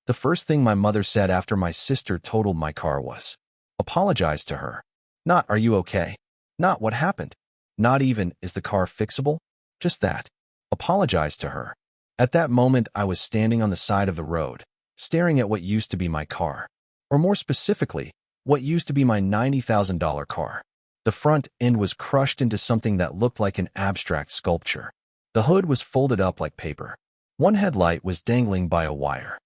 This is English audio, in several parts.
The first thing my mother said after my sister totaled my car was, "Apologize to her." Not, "Are you okay?" Not, "What happened?" Not even, "Is the car fixable?" Just that. Apologize to her. At that moment, I was standing on the side of the road, staring at what used to be my car. Or more specifically, what used to be my $90,000 car. The front end was crushed into something that looked like an abstract sculpture. The hood was folded up like paper. One headlight was dangling by a wire.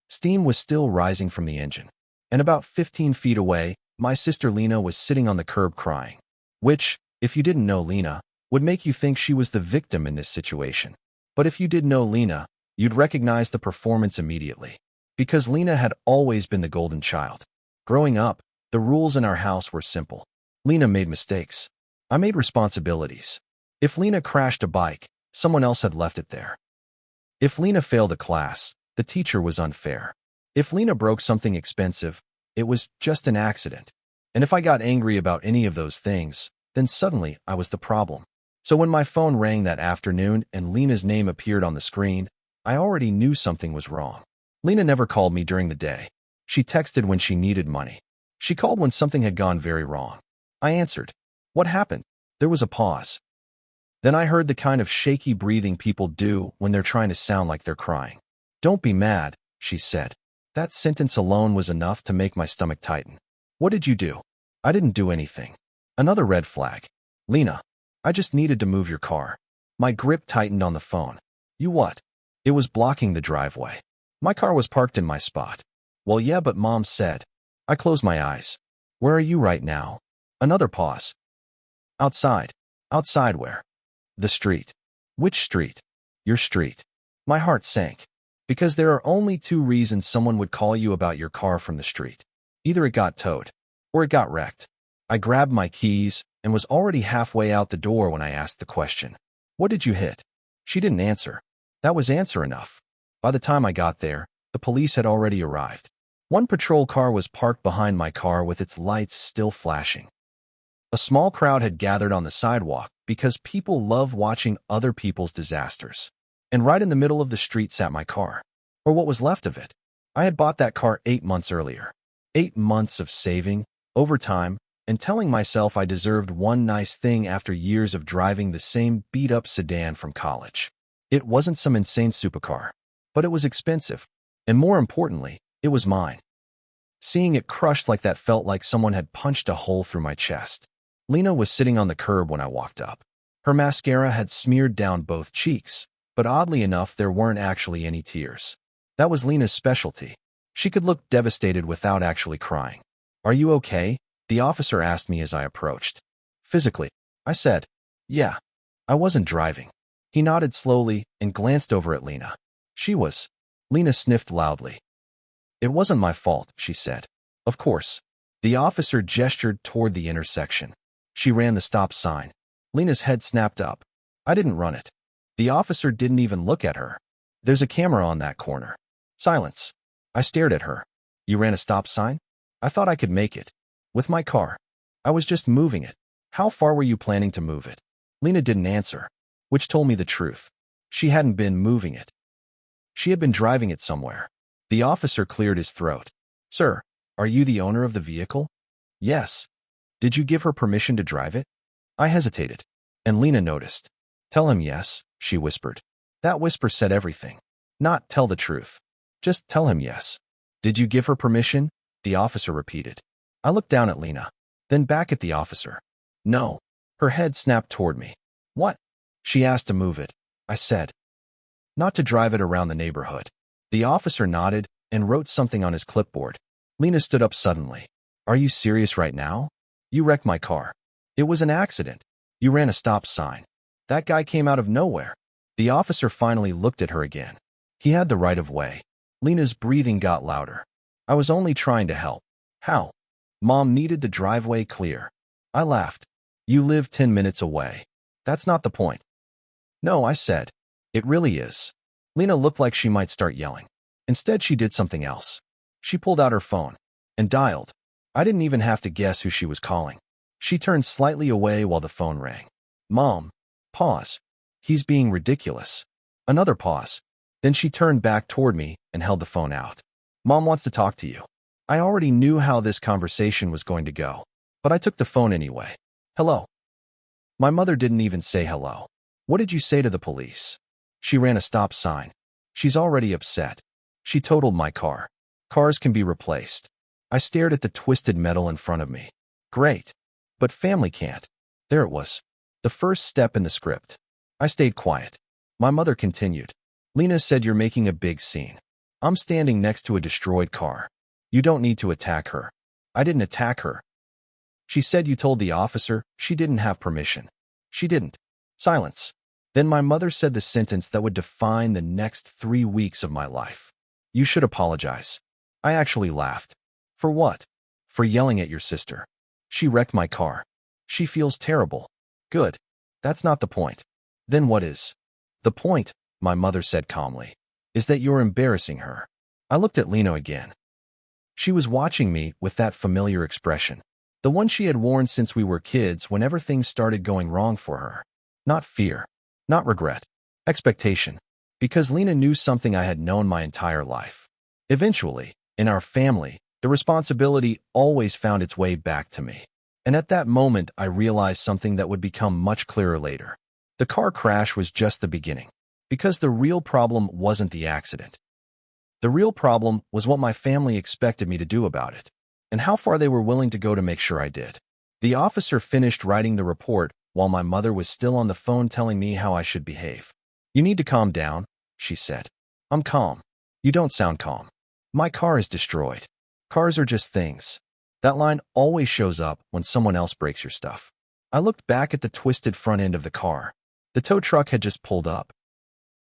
Steam was still rising from the engine. And about 15 feet away, my sister Lena was sitting on the curb crying. Which, if you didn't know Lena, would make you think she was the victim in this situation. But if you did know Lena, you'd recognize the performance immediately. Because Lena had always been the golden child. Growing up, the rules in our house were simple. Lena made mistakes. I made responsibilities. If Lena crashed a bike, someone else had left it there. If Lena failed a class, the teacher was unfair. If Lena broke something expensive, it was just an accident. And if I got angry about any of those things, then suddenly I was the problem. So when my phone rang that afternoon and Lena's name appeared on the screen, I already knew something was wrong. Lena never called me during the day. She texted when she needed money. She called when something had gone very wrong. I answered. What happened? There was a pause. Then I heard the kind of shaky breathing people do when they're trying to sound like they're crying. Don't be mad, she said. That sentence alone was enough to make my stomach tighten. What did you do? I didn't do anything. Another red flag. Lena, I just needed to move your car. My grip tightened on the phone. You what? It was blocking the driveway. My car was parked in my spot. Well, yeah, but Mom said. I closed my eyes. Where are you right now? Another pause. Outside. Outside where? The street. Which street? Your street. My heart sank. Because there are only two reasons someone would call you about your car from the street. Either it got towed, or it got wrecked. I grabbed my keys and was already halfway out the door when I asked the question. What did you hit? She didn't answer. That was answer enough. By the time I got there, the police had already arrived. One patrol car was parked behind my car with its lights still flashing. A small crowd had gathered on the sidewalk because people love watching other people's disasters. And right in the middle of the street sat my car. Or what was left of it. I had bought that car 8 months earlier. 8 months of saving, overtime, and telling myself I deserved one nice thing after years of driving the same beat-up sedan from college. It wasn't some insane supercar, but it was expensive. And more importantly, it was mine. Seeing it crushed like that felt like someone had punched a hole through my chest. Lena was sitting on the curb when I walked up. Her mascara had smeared down both cheeks, but oddly enough, there weren't actually any tears. That was Lena's specialty. She could look devastated without actually crying. Are you okay? The officer asked me as I approached. Physically, I said. Yeah. I wasn't driving. He nodded slowly and glanced over at Lena. She was. Lena sniffed loudly. It wasn't my fault, she said. Of course. The officer gestured toward the intersection. She ran the stop sign. Lena's head snapped up. I didn't run it. The officer didn't even look at her. There's a camera on that corner. Silence. I stared at her. You ran a stop sign? I thought I could make it. With my car. I was just moving it. How far were you planning to move it? Lena didn't answer, which told me the truth. She hadn't been moving it. She had been driving it somewhere. The officer cleared his throat. Sir, are you the owner of the vehicle? Yes. Did you give her permission to drive it? I hesitated. And Lena noticed. Tell him yes, she whispered. That whisper said everything. Not tell the truth. Just tell him yes. Did you give her permission? The officer repeated. I looked down at Lena, then back at the officer. No. Her head snapped toward me. What? She asked to move it. I said. Not to drive it around the neighborhood. The officer nodded and wrote something on his clipboard. Lena stood up suddenly. Are you serious right now? You wrecked my car. It was an accident. You ran a stop sign. That guy came out of nowhere. The officer finally looked at her again. He had the right of way. Lena's breathing got louder. I was only trying to help. How? Mom needed the driveway clear. I laughed. You live 10 minutes away. That's not the point. No, I said. It really is. Lena looked like she might start yelling. Instead, she did something else. She pulled out her phone and dialed. I didn't even have to guess who she was calling. She turned slightly away while the phone rang. Mom. Pause. He's being ridiculous. Another pause. Then she turned back toward me and held the phone out. Mom wants to talk to you. I already knew how this conversation was going to go, but I took the phone anyway. Hello. My mother didn't even say hello. What did you say to the police? She ran a stop sign. She's already upset. She totaled my car. Cars can be replaced. I stared at the twisted metal in front of me. Great. But family can't. There it was. The first step in the script. I stayed quiet. My mother continued. Lena said you're making a big scene. I'm standing next to a destroyed car. You don't need to attack her. I didn't attack her. She said you told the officer she didn't have permission. She didn't. Silence. Then my mother said the sentence that would define the next 3 weeks of my life. You should apologize. I actually laughed. For what? For yelling at your sister. She wrecked my car. She feels terrible. Good. That's not the point. Then what is? The point, my mother said calmly, is that you're embarrassing her. I looked at Lena again. She was watching me with that familiar expression, the one she had worn since we were kids whenever things started going wrong for her. Not fear, not regret, expectation, because Lena knew something I had known my entire life. Eventually, in our family, the responsibility always found its way back to me. And at that moment, I realized something that would become much clearer later. The car crash was just the beginning, because the real problem wasn't the accident. The real problem was what my family expected me to do about it, and how far they were willing to go to make sure I did. The officer finished writing the report while my mother was still on the phone telling me how I should behave. You need to calm down, she said. I'm calm. You don't sound calm. My car is destroyed. Cars are just things. That line always shows up when someone else breaks your stuff. I looked back at the twisted front end of the car. The tow truck had just pulled up.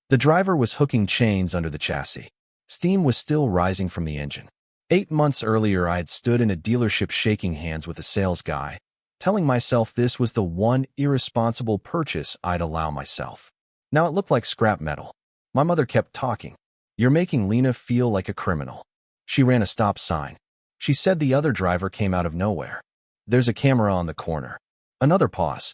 The driver was hooking chains under the chassis. Steam was still rising from the engine. 8 months earlier, I had stood in a dealership shaking hands with a sales guy, telling myself this was the one irresponsible purchase I'd allow myself. Now it looked like scrap metal. My mother kept talking. You're making Lena feel like a criminal. She ran a stop sign. She said the other driver came out of nowhere. There's a camera on the corner. Another pause.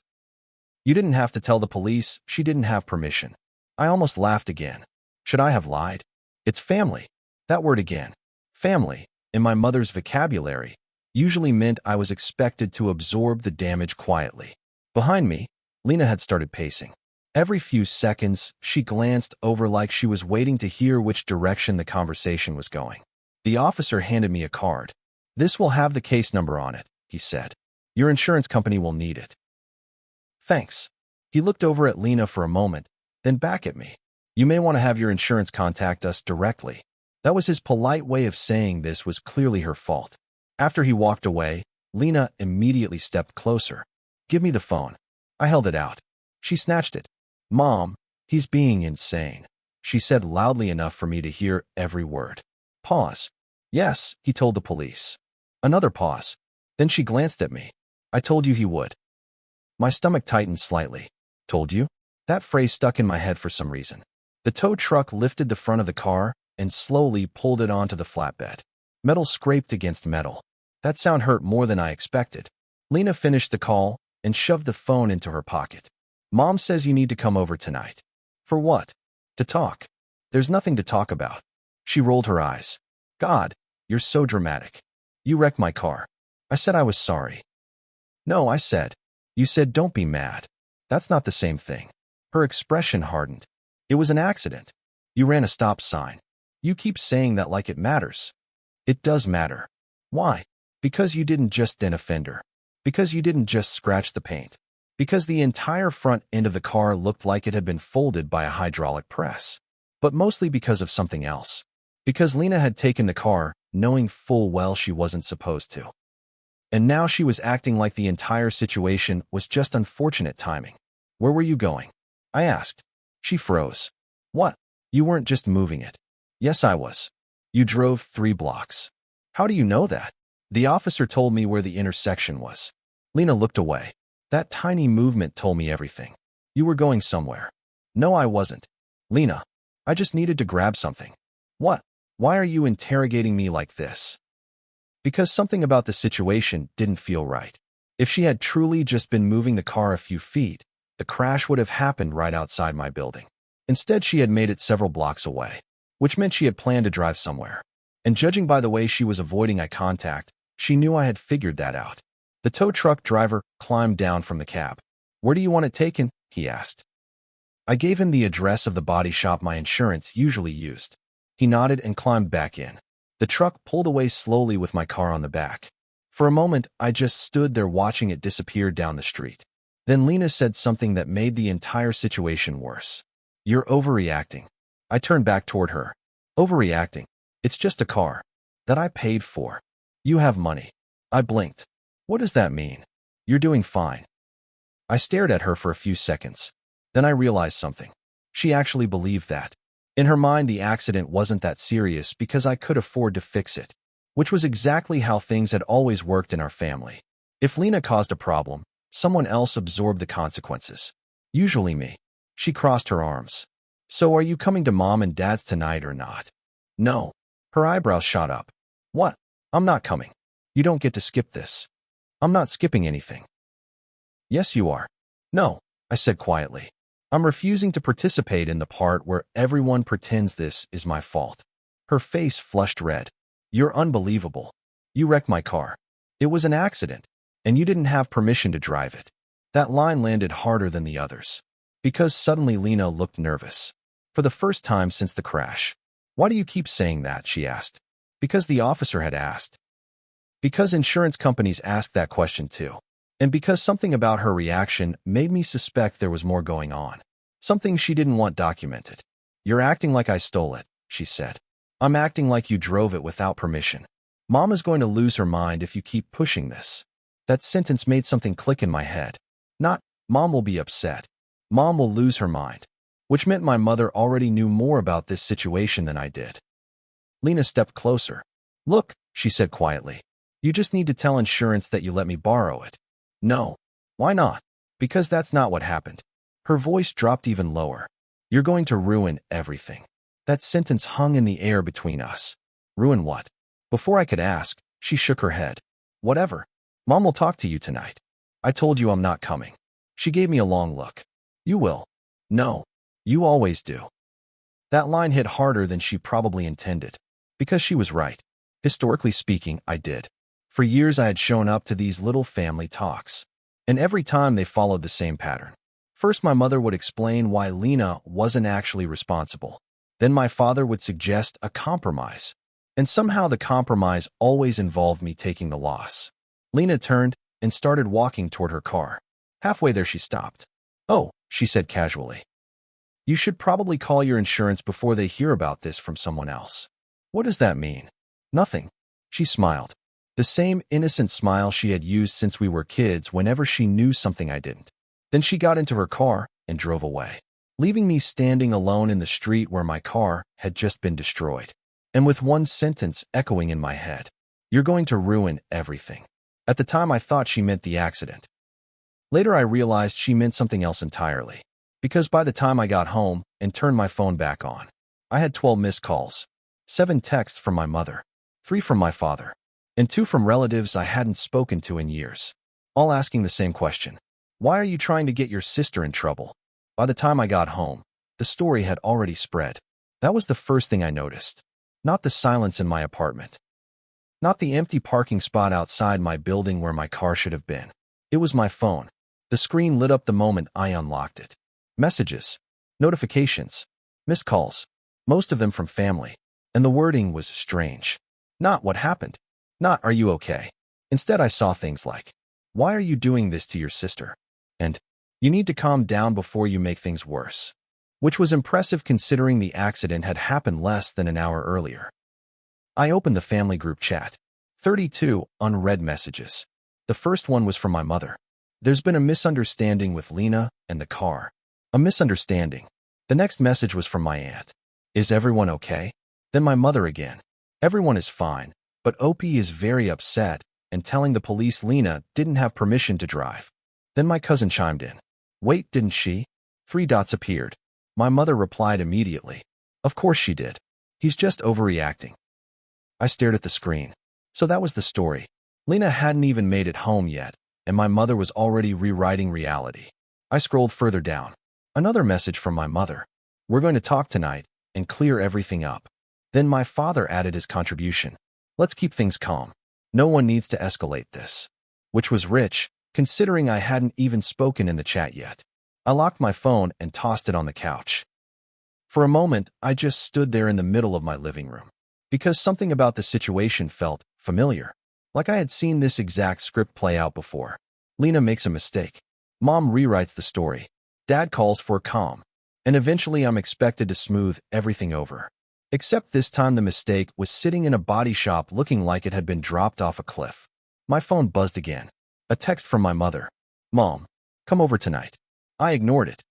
You didn't have to tell the police she didn't have permission. I almost laughed again. Should I have lied? It's family. That word again. Family, in my mother's vocabulary, usually meant I was expected to absorb the damage quietly. Behind me, Lena had started pacing. Every few seconds, she glanced over like she was waiting to hear which direction the conversation was going. The officer handed me a card. This will have the case number on it, he said. Your insurance company will need it. Thanks. He looked over at Lena for a moment, then back at me. You may want to have your insurance contact us directly. That was his polite way of saying this was clearly her fault. After he walked away, Lena immediately stepped closer. Give me the phone. I held it out. She snatched it. Mom, he's being insane, she said loudly enough for me to hear every word. Pause. Yes, he told the police. Another pause. Then she glanced at me. I told you he would. My stomach tightened slightly. Told you? That phrase stuck in my head for some reason. The tow truck lifted the front of the car and slowly pulled it onto the flatbed. Metal scraped against metal. That sound hurt more than I expected. Lena finished the call and shoved the phone into her pocket. Mom says you need to come over tonight. For what? To talk. There's nothing to talk about. She rolled her eyes. God, you're so dramatic. You wrecked my car. I said I was sorry. No, I said. You said don't be mad. That's not the same thing. Her expression hardened. It was an accident. You ran a stop sign. You keep saying that like it matters. It does matter. Why? Because you didn't just dent a fender. Because you didn't just scratch the paint. Because the entire front end of the car looked like it had been folded by a hydraulic press. But mostly because of something else. Because Lena had taken the car, knowing full well she wasn't supposed to. And now she was acting like the entire situation was just unfortunate timing. Where were you going? I asked. She froze. What? You weren't just moving it. Yes, I was. You drove 3 blocks. How do you know that? The officer told me where the intersection was. Lena looked away. That tiny movement told me everything. You were going somewhere. No, I wasn't. Lena, I just needed to grab something. What? Why are you interrogating me like this? Because something about the situation didn't feel right. If she had truly just been moving the car a few feet, the crash would have happened right outside my building. Instead, she had made it several blocks away, which meant she had planned to drive somewhere. And judging by the way she was avoiding eye contact, she knew I had figured that out. The tow truck driver climbed down from the cab. "Where do you want it taken?" he asked. I gave him the address of the body shop my insurance usually used. He nodded and climbed back in. The truck pulled away slowly with my car on the back. For a moment, I just stood there watching it disappear down the street. Then Lena said something that made the entire situation worse. "You're overreacting." I turned back toward her. "Overreacting? It's just a car that I paid for. You have money." I blinked. "What does that mean?" "You're doing fine." I stared at her for a few seconds. Then I realized something. She actually believed that. In her mind, the accident wasn't that serious because I could afford to fix it, which was exactly how things had always worked in our family. If Lena caused a problem, someone else absorbed the consequences. Usually me. She crossed her arms. "So are you coming to Mom and Dad's tonight or not?" "No." Her eyebrows shot up. "What? I'm not coming. You don't get to skip this." "I'm not skipping anything." "Yes, you are." "No," I said quietly. "I'm refusing to participate in the part where everyone pretends this is my fault." Her face flushed red. "You're unbelievable. You wrecked my car. It was an accident, and you didn't have permission to drive it." That line landed harder than the others, because suddenly Lena looked nervous. For the first time since the crash. "Why do you keep saying that?" she asked. Because the officer had asked. Because insurance companies asked that question too. And because something about her reaction made me suspect there was more going on. Something she didn't want documented. "You're acting like I stole it," she said. "I'm acting like you drove it without permission. Mom is going to lose her mind if you keep pushing this." That sentence made something click in my head. Not, "Mom will be upset." "Mom will lose her mind." Which meant my mother already knew more about this situation than I did. Lena stepped closer. "Look," she said quietly. "You just need to tell insurance that you let me borrow it." "No." "Why not?" "Because that's not what happened." Her voice dropped even lower. "You're going to ruin everything." That sentence hung in the air between us. Ruin what? Before I could ask, she shook her head. "Whatever. Mom will talk to you tonight." "I told you I'm not coming." She gave me a long look. "You will." "No. You always do." That line hit harder than she probably intended. Because she was right. Historically speaking, I did. For years I had shown up to these little family talks. And every time they followed the same pattern. First, my mother would explain why Lena wasn't actually responsible. Then my father would suggest a compromise. And somehow the compromise always involved me taking the loss. Lena turned and started walking toward her car. Halfway there she stopped. "Oh," she said casually. "You should probably call your insurance before they hear about this from someone else." "What does that mean?" "Nothing." She smiled. The same innocent smile she had used since we were kids whenever she knew something I didn't. Then she got into her car and drove away, leaving me standing alone in the street where my car had just been destroyed. And with one sentence echoing in my head, "You're going to ruin everything." At the time I thought she meant the accident. Later I realized she meant something else entirely. Because by the time I got home and turned my phone back on, I had 12 missed calls, 7 texts from my mother, 3 from my father, and 2 from relatives I hadn't spoken to in years, all asking the same question. "Why are you trying to get your sister in trouble?" By the time I got home, the story had already spread. That was the first thing I noticed. Not the silence in my apartment. Not the empty parking spot outside my building where my car should have been. It was my phone. The screen lit up the moment I unlocked it. Messages. Notifications. Missed calls. Most of them from family. And the wording was strange. Not, "What happened?" Not, "Are you okay?" Instead, I saw things like, "Why are you doing this to your sister?" And, "You need to calm down before you make things worse." Which was impressive considering the accident had happened less than an hour earlier. I opened the family group chat. 32 unread messages. The first one was from my mother. "There's been a misunderstanding with Lena and the car." A misunderstanding. The next message was from my aunt. "Is everyone okay?" Then my mother again. "Everyone is fine, but Opie is very upset and telling the police Lena didn't have permission to drive." Then my cousin chimed in. "Wait, didn't she?" 3 dots appeared. My mother replied immediately. "Of course she did. He's just overreacting." I stared at the screen. So that was the story. Lena hadn't even made it home yet, and my mother was already rewriting reality. I scrolled further down. Another message from my mother. We're going to talk tonight and clear everything up. Then my father added his contribution. Let's keep things calm. No one needs to escalate this. Which was rich, considering I hadn't even spoken in the chat yet. I locked my phone and tossed it on the couch. For a moment, I just stood there in the middle of my living room. Because something about the situation felt familiar. Like I had seen this exact script play out before. Lena makes a mistake. Mom rewrites the story. Dad calls for calm. And eventually I'm expected to smooth everything over. Except this time the mistake was sitting in a body shop looking like it had been dropped off a cliff. My phone buzzed again. A text from my mother. Mom, come over tonight. I ignored it.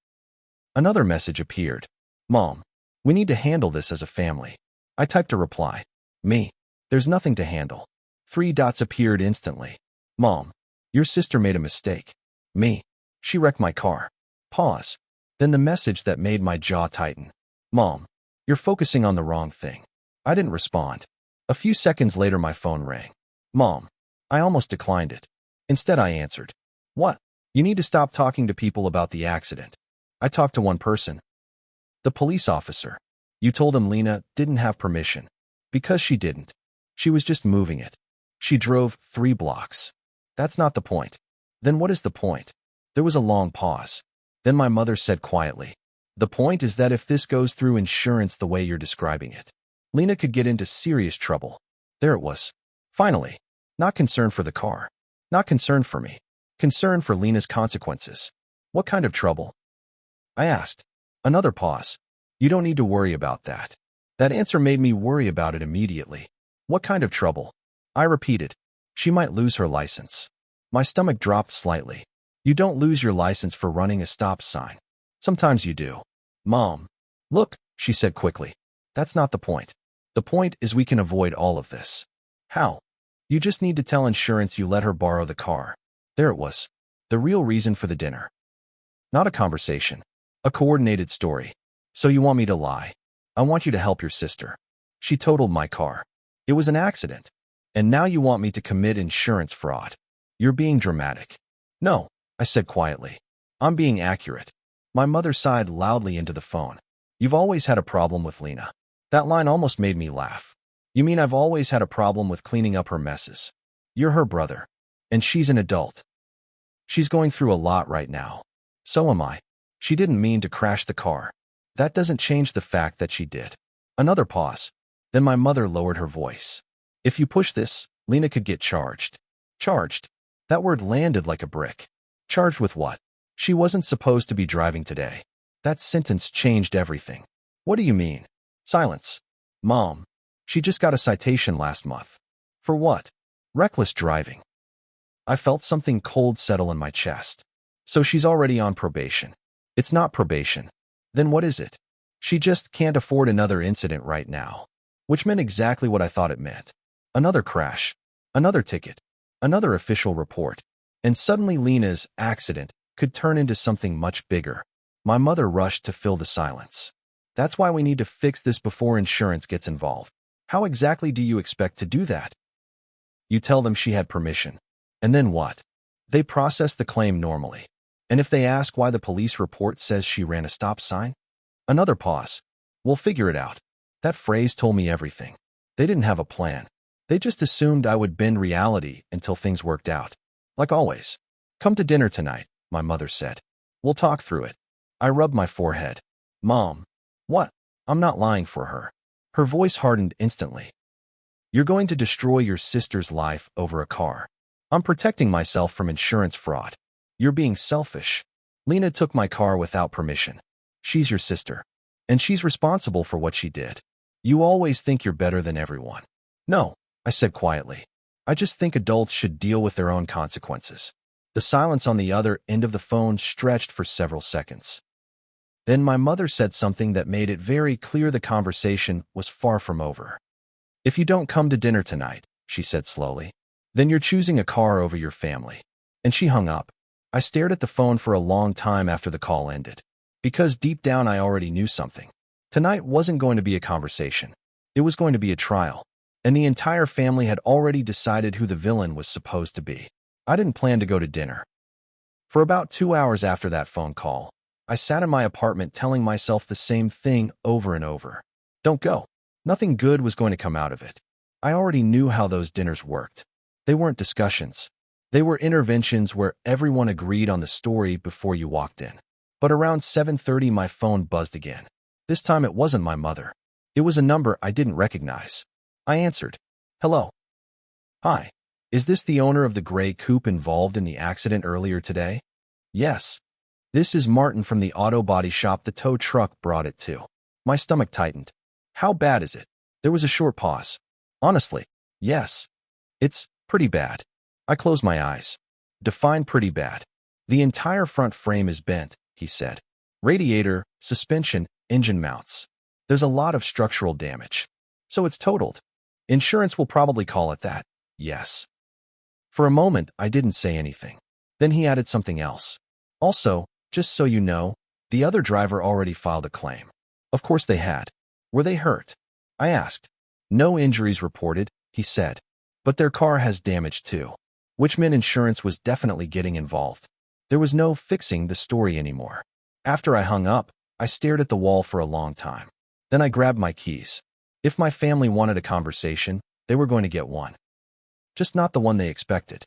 Another message appeared. Mom, we need to handle this as a family. I typed a reply. Me. There's nothing to handle. 3 dots appeared instantly. Mom, your sister made a mistake. Me. She wrecked my car. Pause. Then the message that made my jaw tighten. Mom, you're focusing on the wrong thing. I didn't respond. A few seconds later my phone rang. Mom, I almost declined it. Instead I answered. What? You need to stop talking to people about the accident. I talked to one person. The police officer. You told him Lena didn't have permission. Because she didn't. She was just moving it. She drove 3 blocks. That's not the point. Then what is the point? There was a long pause. Then my mother said quietly, the point is that if this goes through insurance the way you're describing it, Lena could get into serious trouble. There it was. Finally. Not concerned for the car. Not concerned for me. Concerned for Lena's consequences. What kind of trouble? I asked. Another pause. You don't need to worry about that. That answer made me worry about it immediately. What kind of trouble? I repeated. She might lose her license. My stomach dropped slightly. You don't lose your license for running a stop sign. Sometimes you do. Mom. Look, she said quickly. That's not the point. The point is we can avoid all of this. How? You just need to tell insurance you let her borrow the car. There it was. The real reason for the dinner. Not a conversation. A coordinated story. So you want me to lie? I want you to help your sister. She totaled my car. It was an accident. And now you want me to commit insurance fraud. You're being dramatic. No, I said quietly. I'm being accurate. My mother sighed loudly into the phone. You've always had a problem with Lena. That line almost made me laugh. You mean I've always had a problem with cleaning up her messes? You're her brother. And she's an adult. She's going through a lot right now. So am I. She didn't mean to crash the car. That doesn't change the fact that she did. Another pause. Then my mother lowered her voice. If you push this, Lena could get charged. Charged. That word landed like a brick. Charged with what? She wasn't supposed to be driving today. That sentence changed everything. What do you mean? Silence. Mom. She just got a citation last month. For what? Reckless driving. I felt something cold settle in my chest. So she's already on probation. It's not probation. Then what is it? She just can't afford another incident right now. Which meant exactly what I thought it meant. Another crash. Another ticket. Another official report. And suddenly Lena's accident could turn into something much bigger. My mother rushed to fill the silence. That's why we need to fix this before insurance gets involved. How exactly do you expect to do that? You tell them she had permission. And then what? They process the claim normally. And if they ask why the police report says she ran a stop sign? Another pause. We'll figure it out. That phrase told me everything. They didn't have a plan. They just assumed I would bend reality until things worked out. Like always. Come to dinner tonight, my mother said. We'll talk through it. I rubbed my forehead. Mom. What? I'm not lying for her. Her voice hardened instantly. You're going to destroy your sister's life over a car. I'm protecting myself from insurance fraud. You're being selfish. Lena took my car without permission. She's your sister. And she's responsible for what she did. You always think you're better than everyone. No, I said quietly. I just think adults should deal with their own consequences. The silence on the other end of the phone stretched for several seconds. Then my mother said something that made it very clear the conversation was far from over. If you don't come to dinner tonight, she said slowly, then you're choosing a car over your family. And she hung up. I stared at the phone for a long time after the call ended. Because deep down I already knew something. Tonight wasn't going to be a conversation. It was going to be a trial. And the entire family had already decided who the villain was supposed to be. I didn't plan to go to dinner. For about 2 hours after that phone call, I sat in my apartment telling myself the same thing over and over. Don't go. Nothing good was going to come out of it. I already knew how those dinners worked. They weren't discussions. They were interventions where everyone agreed on the story before you walked in. But around 7:30 my phone buzzed again. This time it wasn't my mother. It was a number I didn't recognize. I answered. Hello. Hi. Is this the owner of the gray coupe involved in the accident earlier today? Yes. This is Martin from the auto body shop the tow truck brought it to. My stomach tightened. How bad is it? There was a short pause. Honestly, yes. It's pretty bad. I closed my eyes. Define pretty bad. The entire front frame is bent, he said. Radiator, suspension, engine mounts. There's a lot of structural damage. So it's totaled. Insurance will probably call it that. Yes. For a moment, I didn't say anything. Then he added something else. Also, just so you know, the other driver already filed a claim. Of course they had. Were they hurt? I asked. No injuries reported, he said. But their car has damage too, which meant insurance was definitely getting involved. There was no fixing the story anymore. After I hung up, I stared at the wall for a long time. Then I grabbed my keys. If my family wanted a conversation, they were going to get one. Just not the one they expected.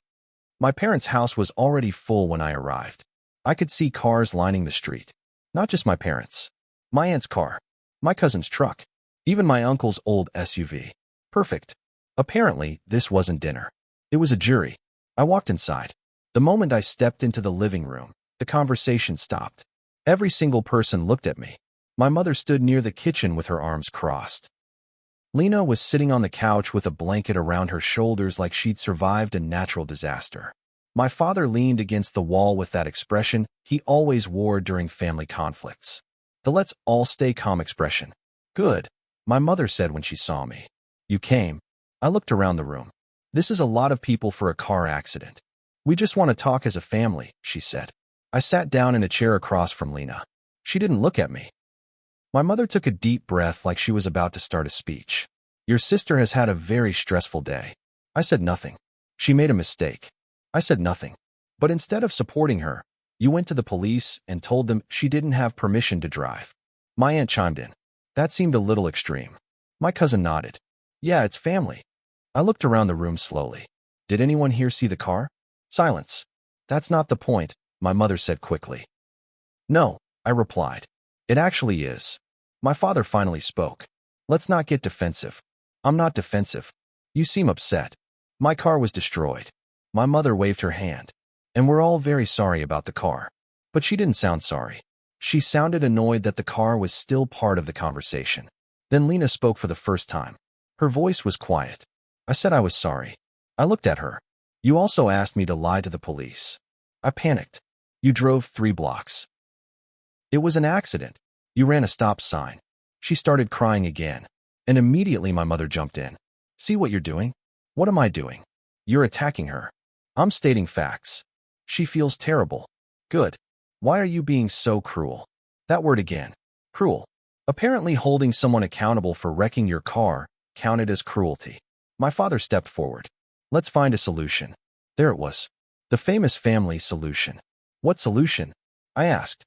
My parents' house was already full when I arrived. I could see cars lining the street. Not just my parents. My aunt's car. My cousin's truck. Even my uncle's old SUV. Perfect. Apparently, this wasn't dinner. It was a jury. I walked inside. The moment I stepped into the living room, the conversation stopped. Every single person looked at me. My mother stood near the kitchen with her arms crossed. Lena was sitting on the couch with a blanket around her shoulders like she'd survived a natural disaster. My father leaned against the wall with that expression he always wore during family conflicts. The let's all stay calm expression. Good, my mother said when she saw me. You came. I looked around the room. This is a lot of people for a car accident. We just want to talk as a family, she said. I sat down in a chair across from Lena. She didn't look at me. My mother took a deep breath like she was about to start a speech. Your sister has had a very stressful day. I said nothing. She made a mistake. I said nothing. But instead of supporting her, you went to the police and told them she didn't have permission to drive. My aunt chimed in. That seemed a little extreme. My cousin nodded. Yeah, it's family. I looked around the room slowly. Did anyone here see the car? Silence. That's not the point, my mother said quickly. No, I replied. It actually is. My father finally spoke. Let's not get defensive. I'm not defensive. You seem upset. My car was destroyed. My mother waved her hand. And we're all very sorry about the car. But she didn't sound sorry. She sounded annoyed that the car was still part of the conversation. Then Lena spoke for the first time. Her voice was quiet. I said I was sorry. I looked at her. You also asked me to lie to the police. I panicked. You drove 3 blocks. It was an accident. You ran a stop sign. She started crying again. And immediately my mother jumped in. See what you're doing? What am I doing? You're attacking her. I'm stating facts. She feels terrible. Good. Why are you being so cruel? That word again. Cruel. Apparently holding someone accountable for wrecking your car counted as cruelty. My father stepped forward. Let's find a solution. There it was. The famous family solution. What solution? I asked.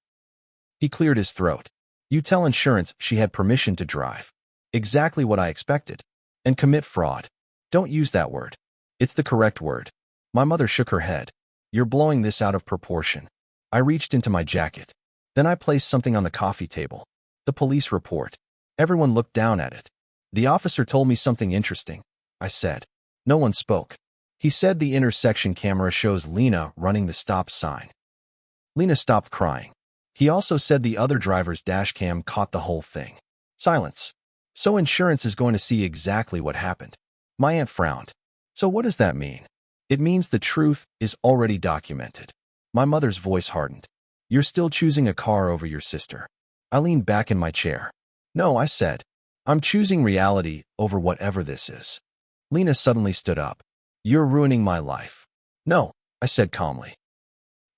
He cleared his throat. You tell insurance she had permission to drive. Exactly what I expected. And commit fraud. Don't use that word. It's the correct word. My mother shook her head. You're blowing this out of proportion. I reached into my jacket. Then I placed something on the coffee table. The police report. Everyone looked down at it. The officer told me something interesting. I said. No one spoke. He said the intersection camera shows Lena running the stop sign. Lena stopped crying. He also said the other driver's dash cam caught the whole thing. Silence. So insurance is going to see exactly what happened. My aunt frowned. So what does that mean? It means the truth is already documented. My mother's voice hardened. You're still choosing a car over your sister. I leaned back in my chair. No, I said. I'm choosing reality over whatever this is. Lena suddenly stood up. You're ruining my life. No, I said calmly.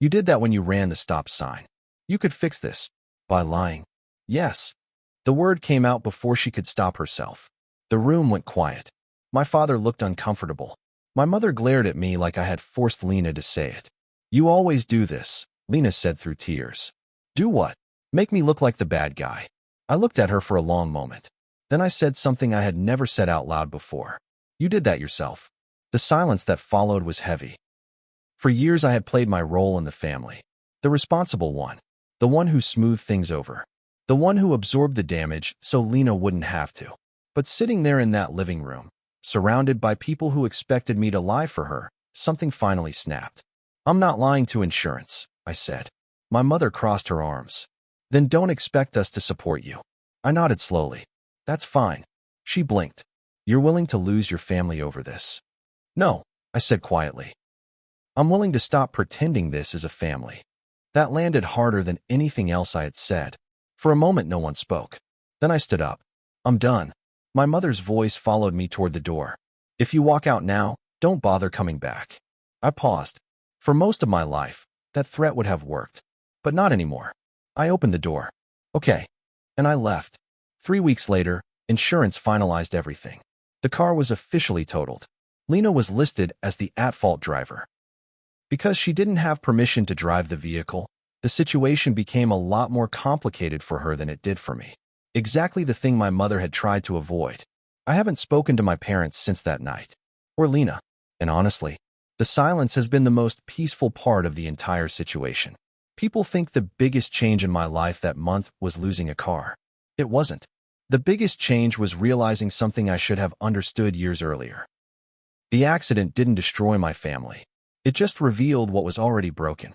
You did that when you ran the stop sign. You could fix this. By lying. Yes. The word came out before she could stop herself. The room went quiet. My father looked uncomfortable. My mother glared at me like I had forced Lena to say it. You always do this, Lena said through tears. Do what? Make me look like the bad guy. I looked at her for a long moment. Then I said something I had never said out loud before. You did that yourself. The silence that followed was heavy. For years I had played my role in the family. The responsible one. The one who smoothed things over. The one who absorbed the damage so Lena wouldn't have to. But sitting there in that living room, surrounded by people who expected me to lie for her, something finally snapped. I'm not lying to insurance, I said. My mother crossed her arms. Then don't expect us to support you. I nodded slowly. That's fine. She blinked. You're willing to lose your family over this? No, I said quietly. I'm willing to stop pretending this is a family. That landed harder than anything else I had said. For a moment, no one spoke. Then I stood up. I'm done. My mother's voice followed me toward the door. If you walk out now, don't bother coming back. I paused. For most of my life, that threat would have worked. But not anymore. I opened the door. Okay. And I left. 3 weeks later, insurance finalized everything. The car was officially totaled. Lena was listed as the at-fault driver. Because she didn't have permission to drive the vehicle, the situation became a lot more complicated for her than it did for me. Exactly the thing my mother had tried to avoid. I haven't spoken to my parents since that night. Or Lena. And honestly, the silence has been the most peaceful part of the entire situation. People think the biggest change in my life that month was losing a car. It wasn't. The biggest change was realizing something I should have understood years earlier. The accident didn't destroy my family. It just revealed what was already broken.